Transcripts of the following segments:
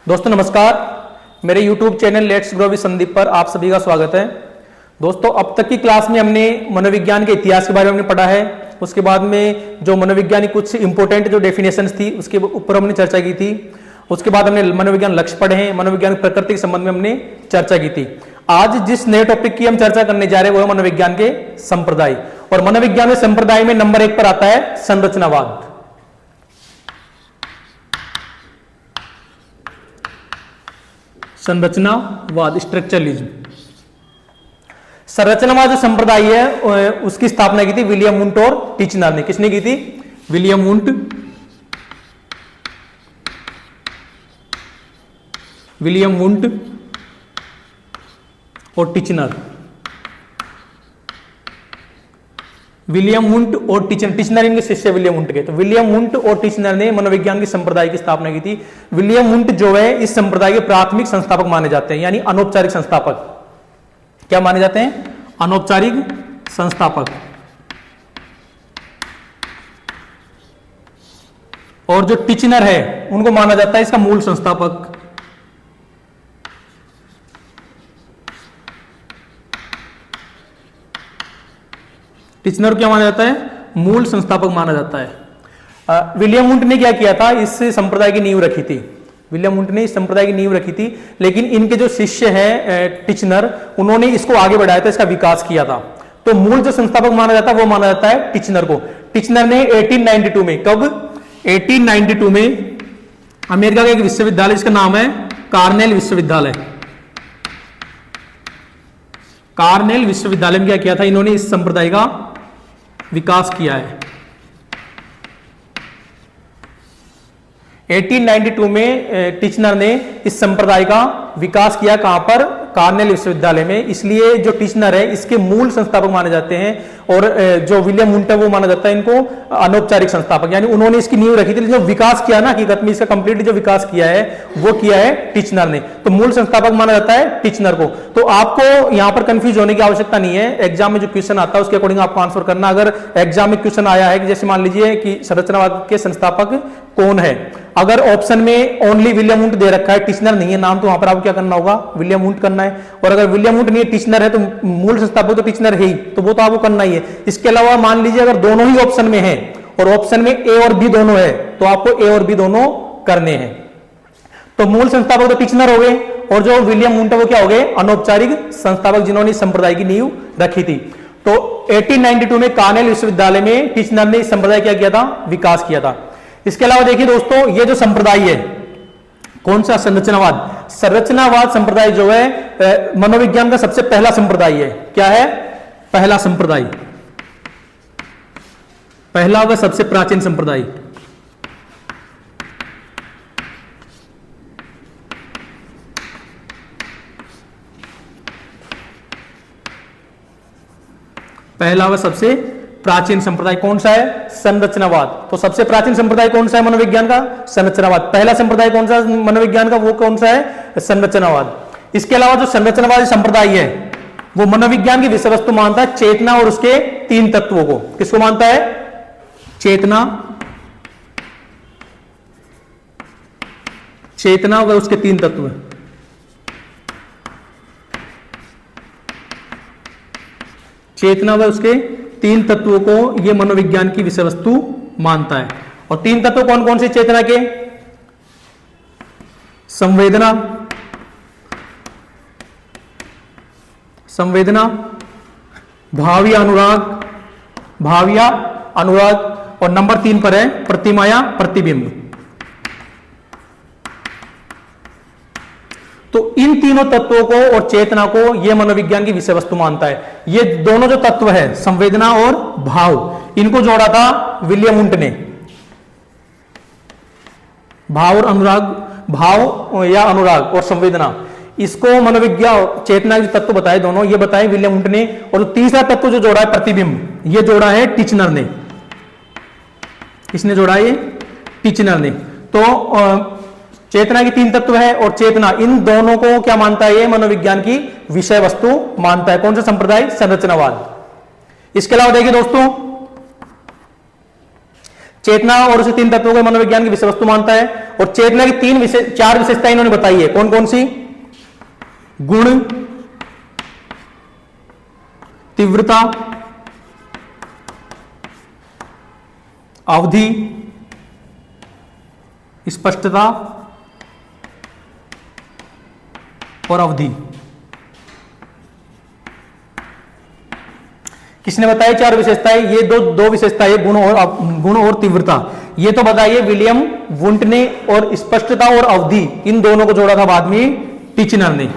दोस्तों नमस्कार, मेरे YouTube channel let's grow with Sandeep पर आप सभी का स्वागत है। दोस्तों अब तक की क्लास में हमने मनोविज्ञान के इतिहास के बारे में पढ़ा है। उसके बाद में जो मनोविज्ञान की कुछ इंपॉर्टेंट जो डेफिनेशंस थी उसके ऊपर हमने चर्चा की थी। उसके बाद हमने मनोविज्ञान लक्ष्य पढ़े हैं, मनोविज्ञान प्रकृति के संबंध में हमने चर्चा की थी। आज जिस नए टॉपिक की हम चर्चा करने जा रहे हैं वो है मनोविज्ञान के संप्रदाय। और मनोविज्ञान के संप्रदाय में नंबर 1 पर आता है संरचनावाद। संरचनावाद, स्ट्रक्चरलिज्म। संरचनावाद जो संप्रदाय है उसकी स्थापना की थी विलियम वुंट और टिचनर ने। किसने की थी? विलियम वुंट और टिचनर। विलियम वुंट और टिचनर इनके शिष्य विलियम वुंट के। तो विलियम वुंट और टिचनर ने मनोविज्ञान की संप्रदाय की स्थापना की थी। विलियम वुंट जो है इस संप्रदाय के प्राथमिक संस्थापक माने जाते हैं, यानी अनौपचारिक संस्थापक। क्या माने जाते हैं? अनौपचारिक संस्थापक। और जो टिचनर है उनको माना जाता है इसका मूल संस्थापक। टिचनर क्या माना जाता है? मूल संस्थापक माना जाता है। विलियम वुंट ने क्या किया था? इस संप्रदाय की नींव रखी थी। विलियम वुंट ने इस संप्रदाय की नींव रखी थी, लेकिन इनके जो शिष्य हैं टिचनर, उन्होंने इसको आगे बढ़ाया था, इसका विकास किया था। तो मूल जो संस्थापक माना जाता है वो माना जाता है टिचनर को। टिचनर ने 1892 में, कब? 1892 में अमेरिका का एक विश्वविद्यालय जिसका नाम है कार्नेल विश्वविद्यालय। कार्नेल विश्वविद्यालय में क्या किया था? इन्होंने इस संप्रदाय का विकास किया है। 1892 में टिचनर ने इस संप्रदाय का विकास किया। कहां पर? कार्नेल विश्वविद्यालय में। इसलिए जो टिचनर है इसके मूल संस्थापक माने जाते हैं, और जो विलियम वुंट है वो माना जाता है इनको अनौपचारिक संस्थापक, यानी उन्होंने इसकी नींव रखी थी। जो विकास किया ना, हकीकत में इसका कंप्लीट जो विकास किया है वो किया है टिचनर ने। तो मूल संस्थापक माना जाता है टिचनर को। तो आपको यहां पर कंफ्यूज होने की आवश्यकता नहीं है। एग्जाम में जो क्वेश्चन आता है उसके अकॉर्डिंग आपको आंसर करना। अगर एग्जाम में क्वेश्चन आया है कि जैसे मान लीजिए कि संरचनावाद के संस्थापक कौन है, अगर ऑप्शन में ओनली विलियम वुंट दे रखा है, टिचनर नहीं है नाम, तो वहां पर आपको क्या करना होगा? विलियम वुंट करना है। और अगर विलियम वुंट नहीं है, टिचनर है, तो मूल संस्थापक तो टिचनर है ही, तो वो तो आपको करना ही है। इसके अलावा मान लीजिए अगर दोनों ही ऑप्शन में है और ऑप्शन में ए और बी दोनों है, तो आपको ए और बी दोनों करने हैं। तो मूल संस्थापक तो टिचनर हो गए, और जो विलियम वुंट है वो क्या हो गए? अनौपचारिक संस्थापक, जिन्होंने संप्रदाय की नींव रखी थी। तो 1892 में कार्नेल विश्वविद्यालय में टिचनर ने इस संप्रदाय क्या किया था? विकास किया था। इसके अलावा देखिए दोस्तों, ये जो संप्रदाय है कौन सा? संरचनावाद। संरचनावाद संप्रदाय जो है मनोविज्ञान का सबसे पहला संप्रदाय है। क्या है? पहला संप्रदाय, पहला व सबसे प्राचीन संप्रदाय। पहला व सबसे प्राचीन संप्रदाय कौन सा है? संरचनावाद। तो सबसे प्राचीन संप्रदाय कौन सा है मनोविज्ञान का? संरचनावाद। पहला संप्रदाय कौन सा मनोविज्ञान का? वो कौन सा है? संरचनावाद। इसके अलावा जो संरचनावादी संप्रदाय है वो मनोविज्ञान की विषय वस्तु मानता है चेतना और उसके 3 तत्वों को। किसको मानता है? चेतना, चेतना व उसके 3 तत्व। चेतना व उसके 3 तत्वों को यह मनोविज्ञान की विषय वस्तु मानता है। और 3 तत्व कौन कौन से चेतना के? संवेदना, संवेदना, भाव या अनुराग, और नंबर 3 पर है प्रतिमा या प्रतिबिंब। तो इन तीनों तत्वों को और चेतना को यह मनोविज्ञान की विषय वस्तु मानता है। ये दोनों जो तत्व है संवेदना और भाव, इनको जोड़ा था विलियम वुंट ने। भाव और अनुराग, भाव या अनुराग और संवेदना, इसको मनोविज्ञान चेतना के तत्व बताए दोनों, ये बताए विलियम वुंट ने। और तीसरा तत्व जो जोड़ा है प्रतिबिंब, ये जोड़ा है टिचनर ने। किसने जोड़ा? ये टिचनर ने। तो चेतना की 3 तत्व है और चेतना, इन दोनों को क्या मानता है? ये मनोविज्ञान की विषय वस्तु मानता है। कौन सा संप्रदाय? संरचनावाद। इसके अलावा देखिए दोस्तों, चेतना और उसे तीन तत्वों के मनोविज्ञान की विषय वस्तु मानता है। और चेतना की चार विशेषताएं इन्होंने बताई है। कौन कौन सी? गुण, तीव्रता, अवधि, स्पष्टता और अवधि। किसने बताया चार विशेषताएं? ये दो विशेषताएं, गुण और तीव्रता। ये तो बताइए विलियम वुंट ने, और स्पष्टता और अवधि इन दोनों को जोड़ा था बाद में टिचनर ने।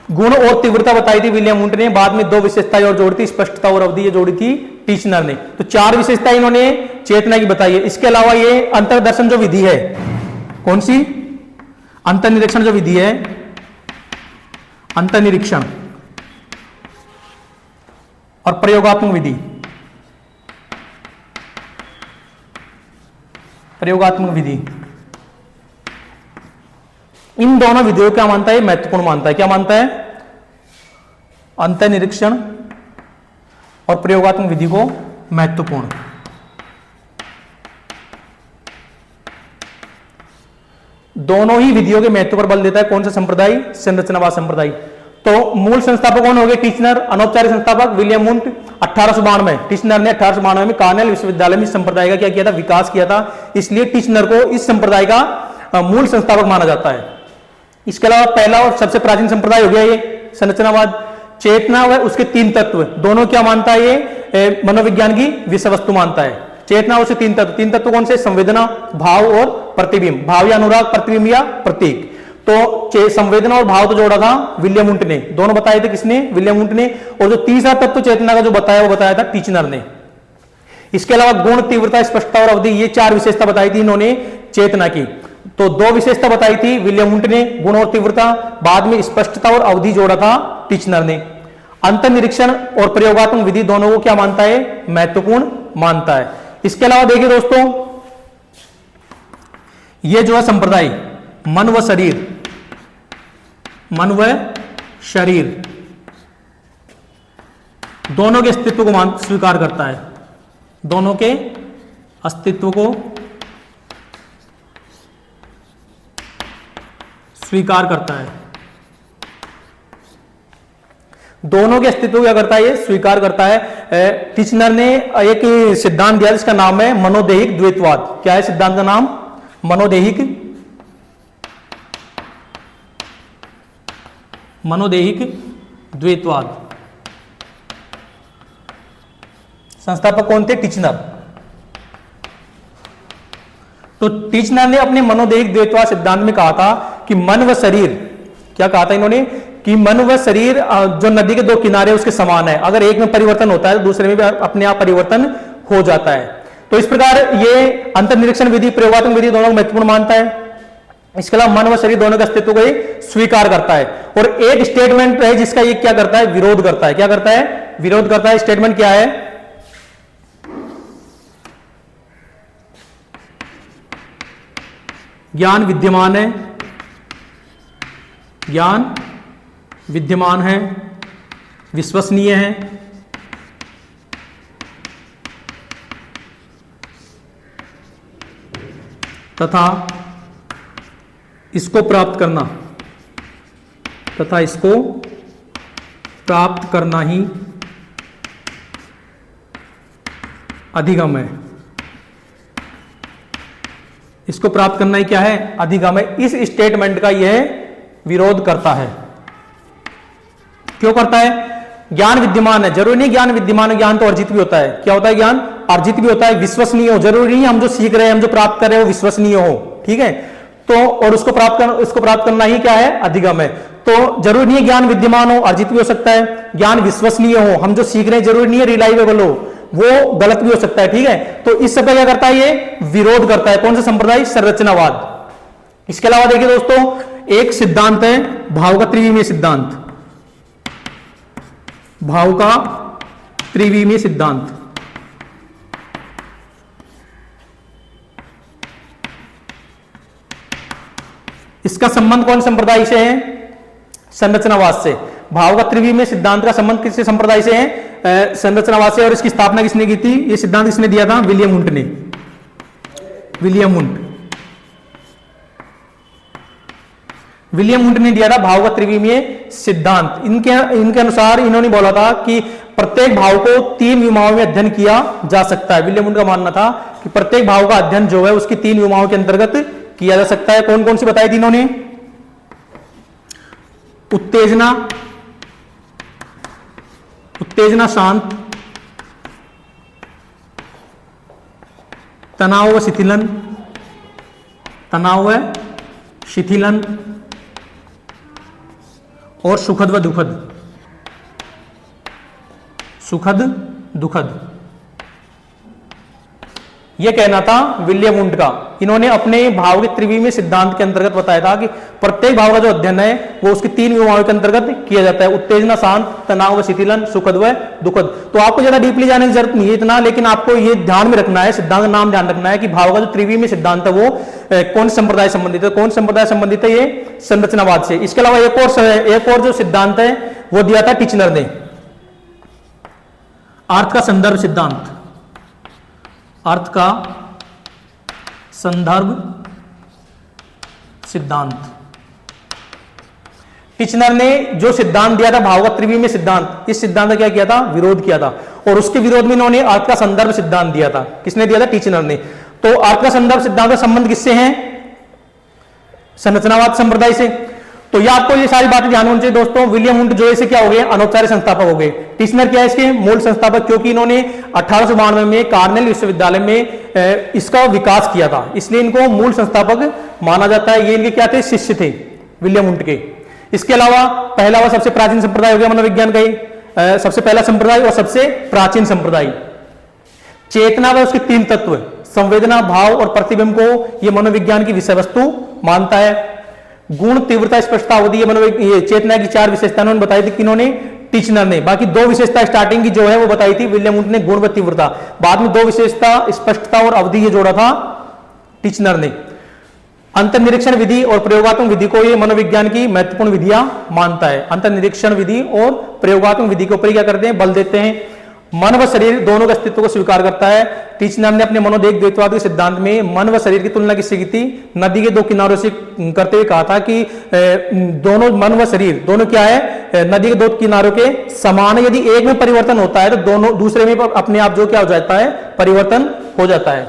गुण और तीव्रता बताई थी विलियम वुंट ने, बाद में दो विशेषताएं और जोड़ी थी, स्पष्टता और अवधि ये जोड़ी थी टिचनर ने। तो चार विशेषताएं इन्होंने चेतना की बताई है। इसके अलावा ये अंतर्दर्शन जो विधि है, कौन सी? अंतर्निरीक्षण जो विधि है, अंतर्निरीक्षण और प्रयोगात्मक विधि, प्रयोगात्मक विधि, इन दोनों विधियों क्या मानता है? महत्वपूर्ण मानता है। क्या मानता है? अंतर्निरीक्षण और प्रयोगात्मक विधि को महत्वपूर्ण। दोनों ही विधियों के महत्व पर बल देता है कौन सा संप्रदाय? संरचनावाद संप्रदाय। तो मूल संस्थापक कौन हो गए? टिचनर। अनौपचारिक संस्थापक विलियम वुंट 1892। टिचनर ने 1892 में कार्नेल विश्वविद्यालय में इस संप्रदाय का क्या किया था? विकास किया था। इसलिए टिचनर को इस संप्रदाय का मूल संस्थापक माना जाता है। इसके अलावा पहला और सबसे प्राचीन संप्रदाय हो गया ये संरचनावाद। चेतना व उसके तीन तत्व दोनों क्या मानता है? ये मनोविज्ञान की विषय वस्तु मानता है। चेतना और उसके तीन तत्व कौन से? संवेदना, भाव और प्रतिबिंब। भाव या अनुराग, प्रतिबिंब या प्रतीक। तो संवेदना और भाव तो जोड़ा था विलियम वुंट ने, दोनों बताए थे किसने? विलियम वुंट ने। और जो तीसरा तत्व चेतना का जो बताया वो बताया था टिचनर ने। इसके अलावा गुण, तीव्रता, स्पष्टता और अवधि, ये चार विशेषता बताई थी इन्होंने चेतना की। तो दो विशेषता बताई थी विलियम वुंट ने, गुण और तीव्रता, बाद में स्पष्टता और अवधि जोड़ा था टिचनर ने। अंतर्निरीक्षण और प्रयोगात्मक विधि दोनों को क्या मानता है? महत्वपूर्ण मानता है। इसके अलावा देखिए दोस्तों, ये जो है संप्रदाय मन व शरीर, मन व शरीर दोनों के अस्तित्व को स्वीकार करता है। दोनों के अस्तित्व को स्वीकार करता है। दोनों के अस्तित्व को क्या करता है? ये स्वीकार करता है। टिचनर ने एक सिद्धांत दिया जिसका नाम है मनोदेहिक द्वैतवाद। क्या है सिद्धांत का नाम? मनोदेहिक द्वैतवाद। संस्थापक कौन थे? टिचनर। तो टिचनर ने अपने मनोदेहिक द्वैतवाद सिद्धांत में कहा था कि मन व शरीर, क्या कहा था इन्होंने? कि मन व शरीर जो नदी के दो किनारे उसके समान है। अगर एक में परिवर्तन होता है तो दूसरे में भी अपने आप परिवर्तन हो जाता है। तो इस प्रकार ये अंतर्निरीक्षण विधि, प्रयोगात्मक विधि दोनों को महत्वपूर्ण मानता है। इसके अलावा मन व शरीर दोनों के अस्तित्व को स्वीकार करता है। और एक स्टेटमेंट है जिसका ये क्या करता है? विरोध करता है। क्या करता है? विरोध करता है। स्टेटमेंट क्या है? ज्ञान विद्यमान है, ज्ञान विद्यमान है, विश्वसनीय है, तथा इसको प्राप्त करना ही अधिगम है। इसको प्राप्त करना ही क्या है? अधिगम है। इस स्टेटमेंट का यह विरोध करता है। क्यों करता है? ज्ञान विद्यमान है, जरूरी नहीं ज्ञान विद्यमान है, ज्ञान तो अर्जित भी होता है। क्या होता है? ज्ञान अर्जित भी होता है। विश्वसनीय हो, जरूरी नहीं हम जो सीख रहे हैं, हम जो प्राप्त कर रहे हैं वो विश्वसनीय हो। ठीक है, तो और उसको प्राप्त करना ही क्या है? अधिगम है। तो जरूरी नहीं है ज्ञान विद्यमान हो, अर्जित भी हो सकता है। ज्ञान विश्वसनीय हो, हम जो सीख रहे हैं जरूरी नहीं है रिलायबल हो, वो गलत भी हो सकता है। ठीक है, तो इस सब का क्या करता है? ये विरोध करता है। कौन सा संप्रदाय? संरचनावाद। इसके अलावा देखिए दोस्तों, एक सिद्धांत है भाव का त्रिविमीय सिद्धांत। भाव का त्रिविमीय सिद्धांत। इसका संबंध कौन संप्रदाय से है? संरचनावाद से। भाव का त्रिविमीय सिद्धांत का संबंध किससे संप्रदाय से है? संरचनावाद से। और इसकी स्थापना किसने की थी, ये सिद्धांत किसने दिया था, विलियम वुंट ने, विलियम वुंट ने दिया था भावगत त्रिविमीय सिद्धांत। इनके अनुसार इन्होंने बोला था कि प्रत्येक भाव को 3 विमाओं में अध्ययन किया जा सकता है। विलियम वुंट का मानना था कि प्रत्येक भाव का अध्ययन जो है उसकी 3 विमाओं के अंतर्गत किया जा सकता है। कौन कौन सी बताई थी इन्होंने, उत्तेजना शांत, तनाव व शिथिलन और सुखद व दुखद। यह कहना था विलियम वुंट का। इन्होंने अपने भाव के त्रिविमीय सिद्धांत के अंतर्गत बताया था कि प्रत्येक भाव का जो अध्ययन है वो उसकी 3 विमाओं के अंतर्गत किया जाता है, उत्तेजना शांत, तनाव व शिथिलन, सुखद व दुखद। तो आपको ज्यादा डीपली जाने की जरूरत नहीं है इतना, लेकिन आपको ये ध्यान में रखना है, सिद्धांत का नाम ध्यान रखना है कि भाव का जो त्रिविमीय सिद्धांत है वो कौन संप्रदाय संबंधित है। कौन संप्रदाय संबंधित है, ये संरचनावाद से। इसके अलावा एक और जो सिद्धांत है वो दिया था टिचनर ने, अर्थ का संदर्भ सिद्धांत, अर्थ का संदर्भ सिद्धांत। टिचनर ने जो सिद्धांत दिया था भावगत त्रिविमीय सिद्धांत, इस सिद्धांत का क्या किया था, विरोध किया था। और उसके विरोध में इन्होंने अर्थ का संदर्भ सिद्धांत दिया था। किसने दिया था, टिचनर ने। तो अर्थ का संदर्भ सिद्धांत का संबंध किससे है, संरचनावाद संप्रदाय से। तो ये आपको ये सारी बातें ध्यान होनी चाहिए दोस्तों। विलियम वुंट जो है क्या हो गए, अनौपचारिक संस्थापक हो गए। टिचनर क्या है इसके मूल संस्थापक, क्योंकि इन्होंने 1892 में कार्नेल विश्वविद्यालय में इसका विकास किया था, इसलिए इनको मूल संस्थापक माना जाता है। ये इनके क्या थे, शिष्य थे विलियम वुंट के। इसके अलावा पहला व सबसे प्राचीन संप्रदाय हो गया मनोविज्ञान का, सबसे पहला संप्रदाय और सबसे प्राचीन संप्रदाय। चेतना व उसके 3 तत्व, संवेदना, भाव और प्रतिबिंब को ये मनोविज्ञान की विषय वस्तु मानता है। गुण, तीव्रता, स्पष्टता, अवधि, ये चेतना की 4 विशेषता उन्होंने बताई थी किन्होंने, टिचनर ने। बाकी 2 विशेषता स्टार्टिंग की जो है वो बताई थी विलियम वुंट ने, गुण व तीव्रता। बाद में 2 विशेषता स्पष्टता और अवधि ये जोड़ा था टिचनर ने। अंतर्निरीक्षण विधि और प्रयोगात्मक विधि को ये मनोविज्ञान की महत्वपूर्ण विधियां मानता है। अंतर्निरीक्षण विधि और प्रयोगात्मक विधि के ऊपर क्या करते हैं, बल देते हैं। मन व शरीर दोनों के अस्तित्व को स्वीकार करता है। टिचनर ने अपने मनोदेह द्वैतवाद के सिद्धांत में मन व शरीर की तुलना किससे की थी, नदी के 2 किनारों से करते हुए कहा था कि दोनों मन व शरीर दोनों क्या है, नदी के 2 किनारों के समान है। यदि एक में परिवर्तन होता है तो दोनों दूसरे में अपने आप जो क्या हो जाता है, परिवर्तन हो जाता है।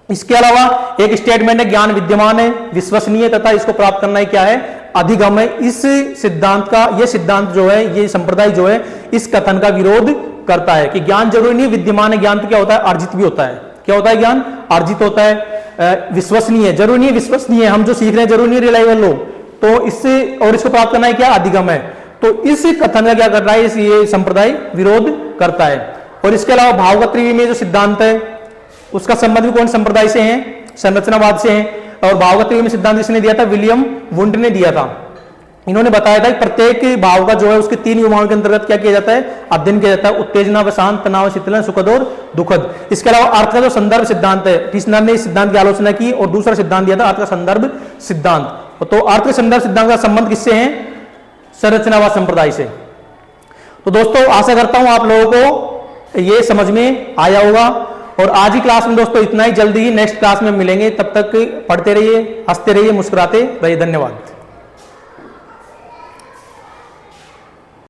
इसके अलावा एक स्टेटमेंट है, ज्ञान विद्यमान है, विश्वसनीय तथा इसको प्राप्त करना ही क्या है, अधिगम है। इस सिद्धांत का, यह सिद्धांत जो है, ये संप्रदाय जो है इस कथन का विरोध करता है कि ज्ञान जरूरी नहीं विद्यमान है, ज्ञान तो क्या होता है, अर्जित भी होता है। क्या होता है, ज्ञान अर्जित होता है। विश्वसनीय जरूरी नहीं है, विश्वसनीय हम जो सीख रहे हैं जरूरी नहीं रिलायबल हो, तो इससे और इसको प्राप्त करना है क्या, अधिगम है। तो इस कथन का क्या कर रहा है, ये संप्रदाय विरोध करता है। और इसके अलावा भावगत त्रिविमीय जो सिद्धांत है उसका संबंध भी कौन संप्रदाय से है, संरचनावाद से है। और भावगत त्रिविमीय सिद्धांत किसने दिया था, विलियम वुंट ने दिया था। इन्होंने बताया था कि प्रत्येक भाव का जो है उसके 3 विमाओं के अंतर्गत क्या किया जाता है, अध्ययन किया जाता है। उत्तेजना व शांत, तनाव, शीतलन, सुखद और दुखद। इसके अलावा अर्थ का जो संदर्भ सिद्धांत है, टिचनर ने इस सिद्धांत की आलोचना की और दूसरा सिद्धांत दिया था अर्थ का संदर्भ सिद्धांत। तो अर्थ के संदर्भ सिद्धांत का संबंध किससे है, संरचनावाद संप्रदाय से। तो दोस्तों आशा करता हूं आप लोगों को ये समझ में आया होगा। और आज ही क्लास में दोस्तों इतना ही, जल्दी ही नेक्स्ट क्लास में मिलेंगे। तब तक पढ़ते रहिए, हंसते रहिए, मुस्कुराते रहिए। धन्यवाद।